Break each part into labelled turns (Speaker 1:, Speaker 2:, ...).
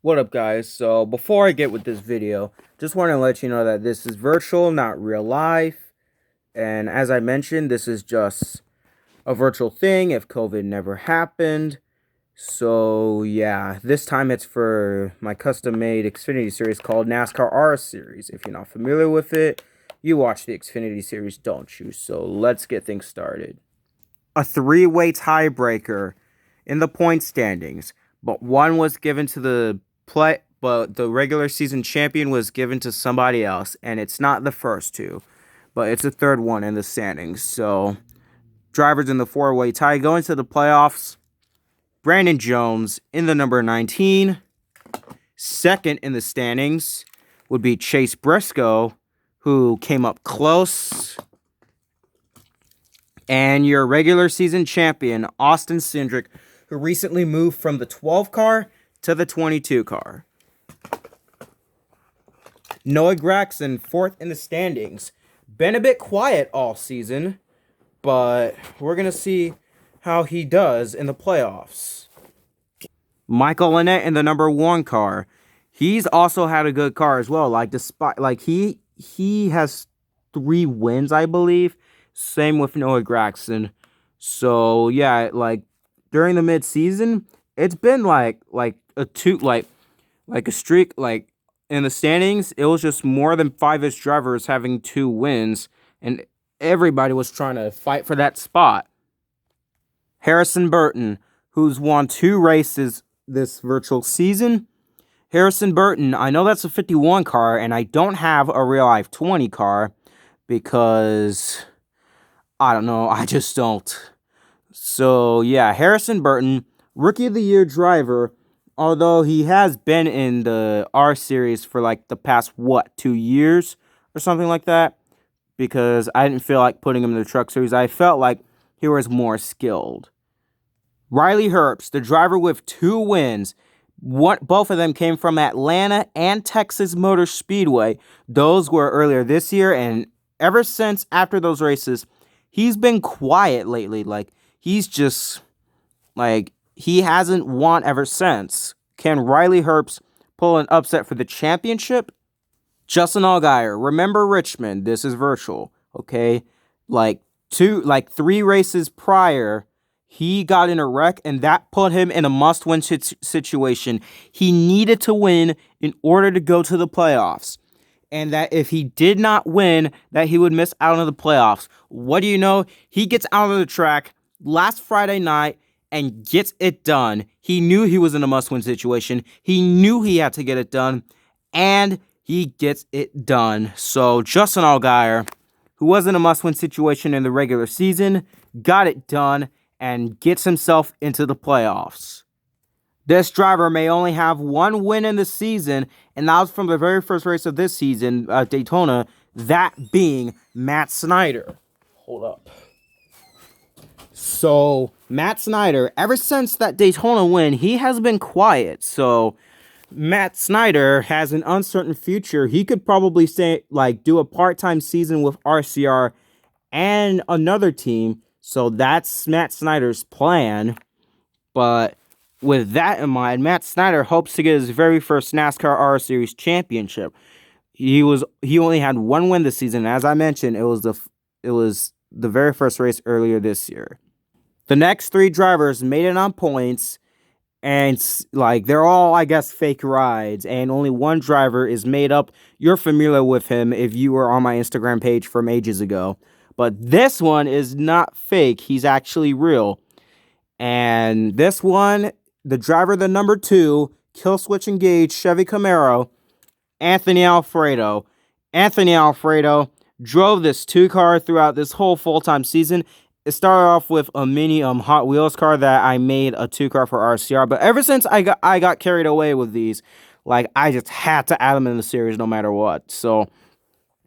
Speaker 1: What up, guys? So before I get with this video, just want to let you know that this is virtual, not real life. And as I mentioned, this is just a virtual thing if COVID never happened. So yeah, this time it's for my custom-made Xfinity series called NASCAR Arris series. If you're not familiar with it, you watch the Xfinity series, don't you? So let's get things started. A three-way tiebreaker in the point standings, but one was given to the regular season champion was given to somebody else, and it's not the first two, but it's the third one in the standings. So drivers in the four-way tie going to the playoffs. Brandon Jones in the number 19. Second in the standings would be Chase Briscoe, who came up close. And your regular season champion, Austin Cindric, who recently moved from the 12 car to the 22 car. Noah Gragson, fourth in the standings. Been a bit quiet all season, but we're going to see how he does in the playoffs. Michael Lynette in the number 1 car. He's also had a good car as well. He has 3 wins, I believe. Same with Noah Gragson. So yeah, during the mid-season, it's been a streak. In the standings, it was just more than 5-ish drivers having 2 wins, and everybody was trying to fight for that spot. Harrison Burton, who's won 2 races this virtual season. Harrison Burton, I know that's a 51 car, and I don't have a real life 20 car because I don't know, I just don't. So yeah, Harrison Burton, Rookie of the Year driver, although he has been in the R series for the past 2 years or something like that, because I didn't feel like putting him in the Truck Series. I felt like he was more skilled. Riley Herbst, the driver with 2 wins. Both of them came from Atlanta and Texas Motor Speedway. Those were earlier this year, and ever since after those races, he's been quiet lately. He hasn't won ever since. Can Riley Herbst pull an upset for the championship? Justin Allgaier, remember Richmond, this is virtual, okay? 3 races prior, he got in a wreck, and that put him in a must-win situation. He needed to win in order to go to the playoffs. And that if he did not win, that he would miss out on the playoffs. What do you know? He gets out of the track last Friday night and gets it done. He knew he was in a must-win situation. He knew he had to get it done, and he gets it done. So Justin Allgaier, who was in a must-win situation in the regular season, got it done and gets himself into the playoffs. This driver may only have 1 win in the season, and that was from the very first race of this season, Daytona, that being Matt Snyder. Hold up. So, Matt Snyder, ever since that Daytona win, he has been quiet. So, Matt Snyder has an uncertain future. He could probably do a part-time season with RCR and another team. So, that's Matt Snyder's plan. But with that in mind, Matt Snyder hopes to get his very first NASCAR R Series championship. He only had 1 win this season. As I mentioned, it was the very first race earlier this year. The next 3 drivers made it on points, and they're all, I guess, fake rides, and only 1 driver is made up. You're familiar with him if you were on my Instagram page from ages ago. But this one is not fake. He's actually real. And this one, the driver, the number 2, kill switch engaged Chevy Camaro, Anthony Alfredo. Anthony Alfredo drove this 2 car throughout this whole full-time season. It started off with a mini Hot Wheels car that I made a 2 car for RCR. But ever since I got carried away with these, I just had to add them in the series no matter what. So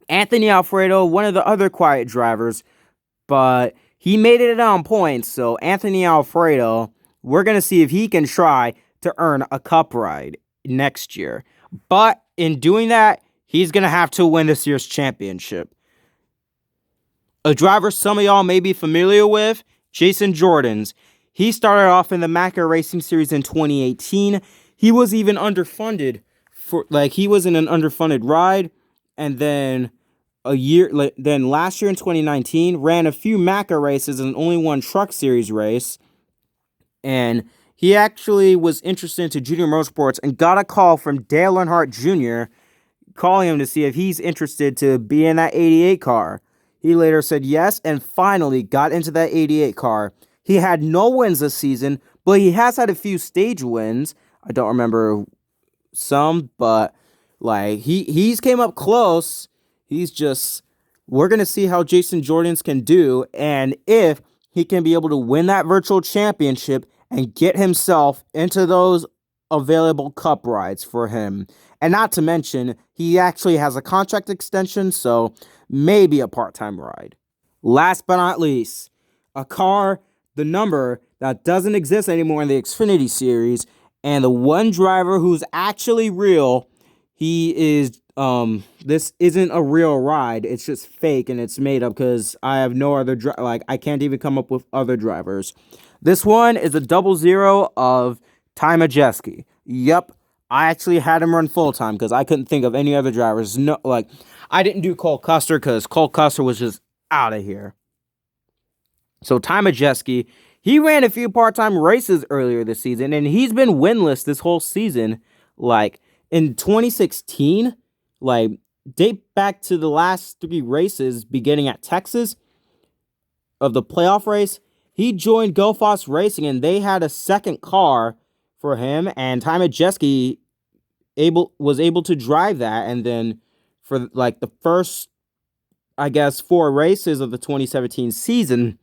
Speaker 1: Anthony Alfredo, one of the other quiet drivers, but he made it on points. So Anthony Alfredo, we're going to see if he can try to earn a cup ride next year. But in doing that, he's going to have to win this year's championship. A driver some of y'all may be familiar with, Jason Jordan's. He started off in the Macca Racing Series in 2018. he was even underfunded for like he was in an underfunded ride, and then then last year in 2019 ran a few MACA races and only one Truck Series race, and he actually was interested into junior motorsports and got a call from Dale Earnhardt Jr. calling him to see if he's interested to be in that 88 car. He later said yes and finally got into that 88 car. He had no wins this season, but he has had a few stage wins. I don't remember some, but like he's came up close. We're going to see how Jason Jordan's can do and if he can be able to win that virtual championship and get himself into those available cup rides for him. And not to mention, he actually has a contract extension, so maybe a part-time ride. Last but not least, a car, the number that doesn't exist anymore in the Xfinity series, and the one driver who's actually real. He is, this isn't a real ride. It's just fake and it's made up because I have no other, I can't even come up with other drivers. This one is a 00 of Ty Majeski. Yep, I actually had him run full time because I couldn't think of any other drivers. No, I didn't do Cole Custer because Cole Custer was just out of here. So Ty Majeski, he ran a few part-time races earlier this season, and he's been winless this whole season. Like, in 2016, date back to the last 3 races beginning at Texas of the playoff race, he joined GoFoss Racing, and they had a second car for him, and Ty Majeski was able to drive that, and then for, the first, 4 races of the 2017 season,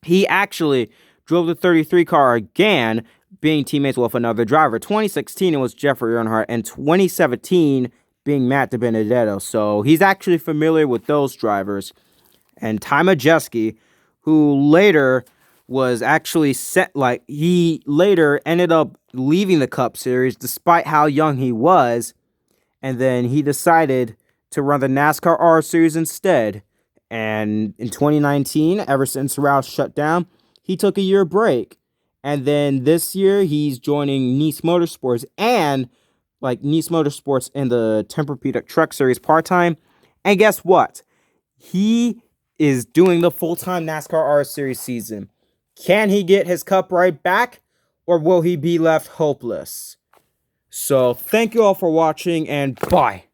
Speaker 1: he actually drove the 33 car again, being teammates with another driver. 2016, it was Jeffrey Earnhardt, and 2017 being Matt DiBenedetto. So he's actually familiar with those drivers. And Ty Majeski, who later was actually he later ended up leaving the Cup Series despite how young he was. And then he decided to run the NASCAR R Series instead. And in 2019, ever since Roush shut down, he took a year break. And then this year, he's joining Nice Motorsports and Nice Motorsports in the Tempur-Pedic Truck Series part-time. And guess what? He is doing the full-time NASCAR R Series season. Can he get his cup ride back, or will he be left hopeless? So thank you all for watching, and bye.